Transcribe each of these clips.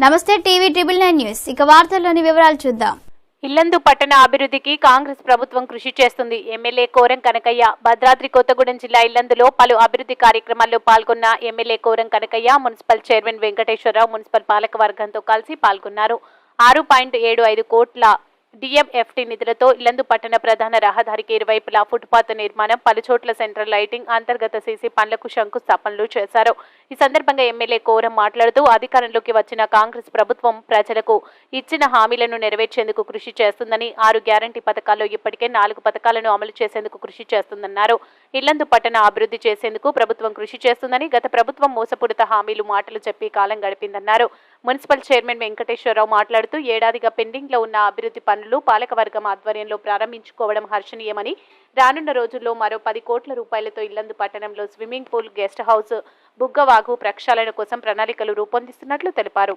నమస్తే TV triple 9 news. ఇక వార్తల్లోని వివరాలు చూద్దాం. ఇల్లందు పట్టణ అభివృద్ధికి కాంగ్రెస్ ప్రభుత్వం కృషి చేస్తుంది. ఎమ్మెల్యే కోరం కనకయ్య భద్రాద్రి కొత్తగూడెం జిల్లా ఇల్లందులో పలు అభివృద్ధి కార్యక్రమాల్లో పాల్గొన్న MLA Koram Kanakaiah municipal chairman Venkateswararao municipal పాలక వర్గంతో కలిసి పాల్గొన్నారు. 6.75 కోట్ల డిఎంఎఫ్టీ నిధులతో ఇల్లందు పట్టణ ప్రధాన రహదారికి ఇరువైపులా ఫుట్పాత్ నిర్మాణం, పలుచోట్ల సెంట్రల్ లైటింగ్, అంతర్గత సీసీ పనులకు శంకుస్థాపనలు చేశారు. ఈ సందర్భంగా ఎమ్మెల్యే కోరం మాట్లాడుతూ అధికారంలోకి వచ్చిన కాంగ్రెస్ ప్రభుత్వం ప్రజలకు ఇచ్చిన హామీలను నెరవేర్చేందుకు కృషి చేస్తుందని, 6 గ్యారంటీ పథకాల్లో ఇప్పటికే 4 పథకాలను అమలు చేసేందుకు కృషి చేస్తుందన్నారు. ఇల్లందు పట్టణ అభివృద్ధి చేసేందుకు ప్రభుత్వం కృషి చేస్తుందని, గత ప్రభుత్వం మోసపూరిత హామీలు మాటలు చెప్పి కాలం గడిపిందన్నారు. మున్సిపల్ చైర్మన్ వెంకటేశ్వరరావు మాట్లాడుతూ ఏడాదిగా పెండింగ్ లో ఉన్న అభివృద్ధి పనులు పాలకవర్గం ఆధ్వర్యంలో ప్రారంభించుకోవడం హర్షణీయమని, రానున్న రోజుల్లో మరో 10 కోట్ల రూపాయలతో ఇల్లందు పట్టణంలో swimming pool, guest house, Buggavagu ప్రక్షాళన కోసం ప్రణాళికలు రూపొందిస్తున్నట్లు తెలిపారు.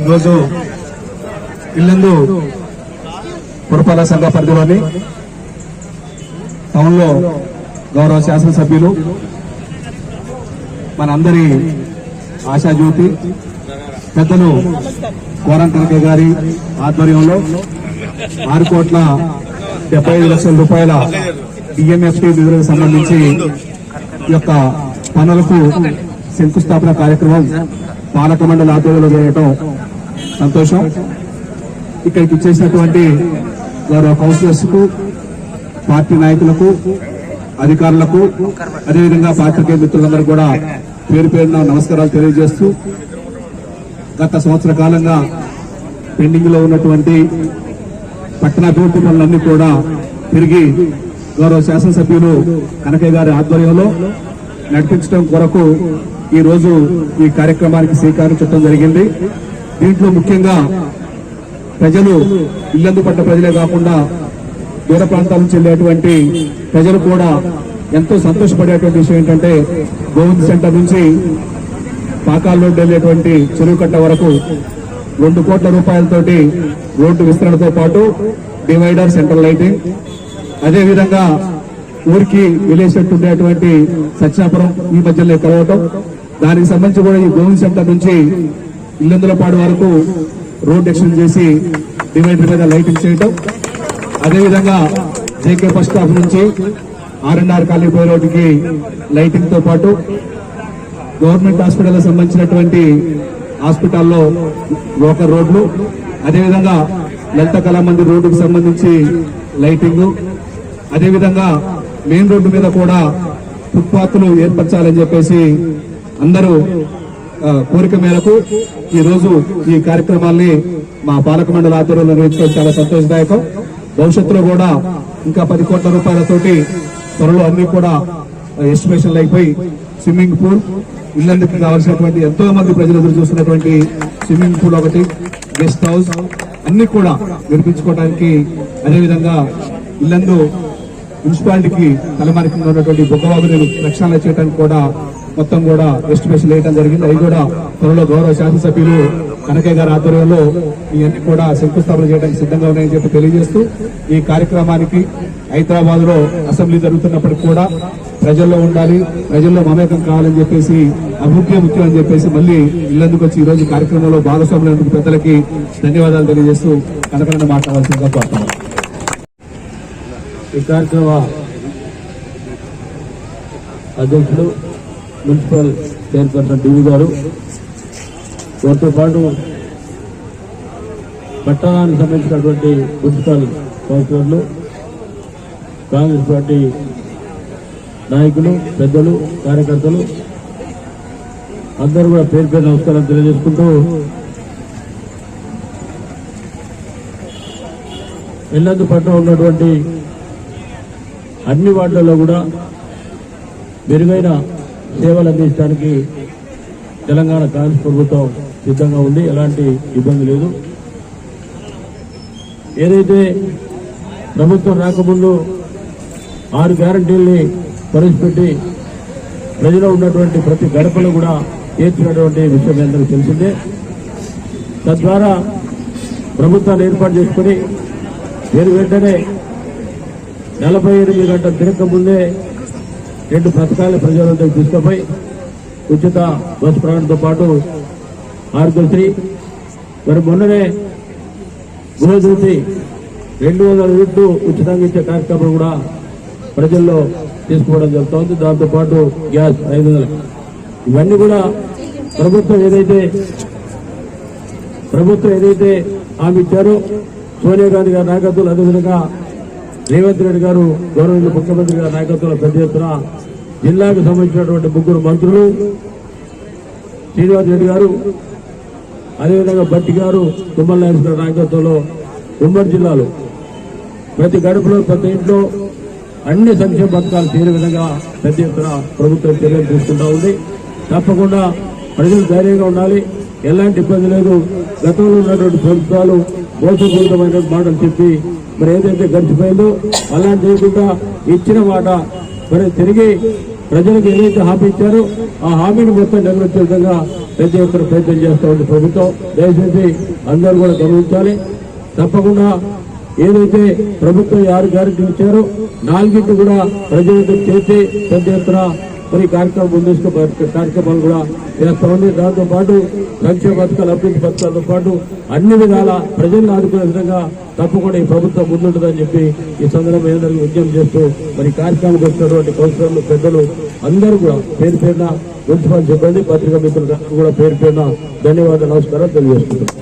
ఈరోజు ఇల్లందు పురపాలక సంఘ పరిధిలోని టౌన్లో గౌరవ శాసనసభ్యులు మనందరి ఆశాజ్యోతి పెద్దలు కోరం కనకయ్య గారి ఆధ్వర్యంలో 6,75,00,000 రూపాయల డిఎంఎఫ్టీ నిధులకు సంబంధించి ఈ యొక్క పనులకు శంకుస్థాపన కార్యక్రమం పాలక మండలి ఆధ్వర్యంలో చేయడం సంతోషం. ఇక్కడికి ఇచ్చేసినటువంటి గౌరవ కౌన్సిలర్స్ కు, పార్టీ నాయకులకు, అధికారులకు, అదేవిధంగా పాత్రికేయ మిత్రులందరూ కూడా పేరు పేరున నమస్కారాలు తెలియజేస్తూ, గత సంవత్సర కాలంగా పెండింగ్ లో ఉన్నటువంటి పట్టణాభివృద్ధి పనులన్నీ కూడా తిరిగి గౌరవ శాసనసభ్యులు కనకయ్య గారి ఆధ్వర్యంలో నడిపించడం కొరకు ఈ రోజు ఈ కార్యక్రమానికి శ్రీకారం చుట్టడం జరిగింది. దీంట్లో ముఖ్యంగా ప్రజలు, ఇల్లందు పట్ల ప్రజలే కాకుండా దూర ప్రాంతాల నుంచి వెళ్లేటువంటి ప్రజలు కూడా ఎంతో సంతోషపడేటువంటి విషయం ఏంటంటే, గోవింద్ సెంటర్ నుంచి పాకాల్ రోడ్డు వెళ్లేటువంటి చెరువు కట్ట వరకు 2 కోట్ల రూపాయలతోటి రోడ్డు విస్తరణతో పాటు డివైడర్, సెంట్రల్ లైటింగ్, అదేవిధంగా ఊరికి వెళ్ళేటట్టుండేటువంటి సత్యాపురం ఈ మధ్యలో కలవటం, దానికి సంబంధించి కూడా ఈ గోవింద్ సెంటర్ నుంచి ఇల్లందులపాడు వరకు రోడ్ ఎక్స్టెండ్ చేసి డివైడర్ మీద లైటింగ్ చేయటం, అదేవిధంగా జేకే ఫస్ట్ స్టాప్ నుంచి R&R కాలనీ పోయే రోడ్డుకి లైటింగ్ తో పాటు గవర్నమెంట్ హాస్పిటల్ సంబంధించినటువంటి హాస్పిటల్లో లోకల్ రోడ్లు, అదేవిధంగా లలిత కళామందిర్ రోడ్డుకు సంబంధించి లైటింగ్, అదేవిధంగా మెయిన్ రోడ్డు మీద కూడా ఫుట్పాత్లు ఏర్పరచాలని చెప్పేసి అందరూ కోరిక మేరకు ఈ రోజు ఈ కార్యక్రమాల్ని మా పాలక మండలి ఆధ్వర్యంలో నిర్వహించడం చాలా సంతోషదాయకం. భవిష్యత్తులో కూడా ఇంకా 10 కోట్ల రూపాయలతోటి త్వరలో అన్ని కూడా ఎస్టిమేషన్లు అయిపోయి స్విమ్మింగ్ పూల్, ఇల్లందుకు కావాల్సినటువంటి ఎంతో మంది ప్రజలు ఎదురు చూస్తున్నటువంటి స్విమ్మింగ్ పూల్ ఒకటి, గెస్ట్ హౌస్ అన్ని కూడా నిర్మించుకోవడానికి, అదేవిధంగా ఇల్లందు మున్సిపాలిటీకి తలమానికి ఉన్నటువంటి బుగ్గవాగుని రక్షణ చేయడానికి కూడా మొత్తం కూడా ఎస్టిమేషన్ వేయడం జరిగింది. అవి కూడా త్వరలో గౌరవ శాసనసభ్యులు కనకయ్య గారి ఆధ్వర్యంలో ఇవన్నీ కూడా శంకుస్థాపన చేయడానికి సిద్ధంగా ఉన్నాయని చెప్పి తెలియజేస్తూ, ఈ కార్యక్రమానికి హైదరాబాద్ లో అసెంబ్లీ జరుగుతున్నప్పటికీ కూడా ప్రజల్లో ఉండాలి, ప్రజల్లో మమేకం కావాలని చెప్పేసి, అభివృద్ధి ముఖ్యం అని చెప్పేసి మళ్ళీ ఇల్లందుకు వచ్చి ఈ రోజు కార్యక్రమంలో భాగస్వాములైనందుకు పెద్దలకి ధన్యవాదాలు తెలియజేస్తూ కనకయ్య మాట్లాడాల్సిందిగా కోరుతున్నాను. ఈ కార్యక్రమ అధ్యక్షుడు మున్సిపల్ చైర్పర్సన్ డివి గారు, వారితో పాటు పట్టణానికి సంబంధించినటువంటి మున్సిపల్ కౌన్సిలర్లు, కాంగ్రెస్ పార్టీ నాయకులు, పెద్దలు, కార్యకర్తలు అందరూ కూడా పేరు పేరు నమస్కారం తెలియజేసుకుంటూ, ఇల్లందు పట్టణంలో ఉన్నటువంటి అన్ని వార్డులలో కూడా మెరుగైన సేవలు అందించడానికి తెలంగాణ కాంగ్రెస్ ప్రభుత్వం సిద్ధంగా ఉంది. ఎలాంటి ఇబ్బంది లేదు. ఏదైతే ప్రభుత్వం రాకముందు 6 గ్యారంటీల్ని ప్రవేశపెట్టి ప్రజలో ఉన్నటువంటి ప్రతి గడపలో కూడా తీర్చినటువంటి విషయం అందరికీ తెలిసిందే. తద్వారా ప్రభుత్వాన్ని ఏర్పాటు చేసుకుని వెంటనే 48 గంటల తిరగక ముందే 2 పథకాలు ప్రజలందరికీ తీసుకుపోయి ఉచిత బస్సు ప్రయాణంతో పాటు ఆరోగ్యశ్రీ, మరి మొన్ననే గృహజ్యోతి 200 యూనిట్లు ఉచితంగా ఇచ్చే కార్యక్రమం కూడా ప్రజల్లో తీసుకోవడం జరుగుతోంది. దాంతోపాటు గ్యాస్ 500. ఇవన్నీ కూడా ప్రభుత్వం ఏదైతే హామీ ఇచ్చారో సోనియా గాంధీ గారి నాయకత్వంలో, అదేవిధంగా రేవంత్ రెడ్డి గారు గౌరవ ముఖ్యమంత్రి గారి నాయకత్వంలో పెద్ద ఎత్తున జిల్లాకు సంబంధించినటువంటి 3 మంత్రులు, శ్రీనివాస్ రెడ్డి గారు, అదేవిధంగా బట్టి గారు, తుమ్మల నాయకుల గారి నాయకత్వంలో ఉమ్మడి జిల్లాలో ప్రతి గడపలో ప్రతి ఇంట్లో అన్ని సంక్షేమ పథకాలు చేరే విధంగా పెద్ద ఎత్తున ప్రభుత్వం చర్యలు తీసుకుంటా ఉంది. తప్పకుండా ప్రజలు ధైర్యంగా ఉండాలి. ఎలాంటి ఇబ్బంది లేదు. గతంలో ఉన్నటువంటి ప్రభుత్వాలు మోసపూరితమైన మాటలు చెప్పి మరి ఏదైతే గడిచిపోయిందో అలాంటి చేయకుండా ఇచ్చిన మాట మరి తిరిగి ప్రజలకు ఏదైతే హామీ ఇచ్చారో ఆ హామీని మొత్తం నెరవేర్చే విధంగా పెద్ద ఎత్తున ప్రయత్నం చేస్తూ ఉంది ప్రభుత్వం. దయచేసి అందరూ కూడా గమనించాలి. తప్పకుండా ఏదైతే ప్రభుత్వం 6 గ్యారెంటీలు ఇచ్చారో 4 కూడా ప్రజలకు చేసి పెద్ద ఎత్తున మరి కార్యక్రమం ముందుకు కార్యక్రమాలు కూడా చేస్తా ఉంది. దాంతో పాటు సంక్షేమ పథకాలు, అభివృద్ధి పథకాలతో పాటు అన్ని విధాల ప్రజలను ఆదుకునే విధంగా తప్పకుండా ఈ ప్రభుత్వం ముందుంటుందని చెప్పి ఈ సందర్భంగా అందరికీ విజ్ఞప్తి చేస్తూ మరి కార్యక్రమానికి వచ్చినటువంటి కౌన్సిలర్లు, పెద్దలు అందరూ కూడా పేరు పేరున మున్సిపల్ సిబ్బంది, పత్రికా మిత్రులు కూడా పేరు పేరున ధన్యవాదాలు, నమస్కారం తెలియజేస్తున్నాను.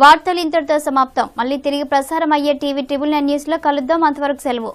వార్తలు ఇంతటితో సమాప్తం. మళ్ళీ తిరిగి ప్రసారం అయ్యే టీవీ 9 న్యూస్ లో కలుద్దాం. అంతవరకు సెలవు.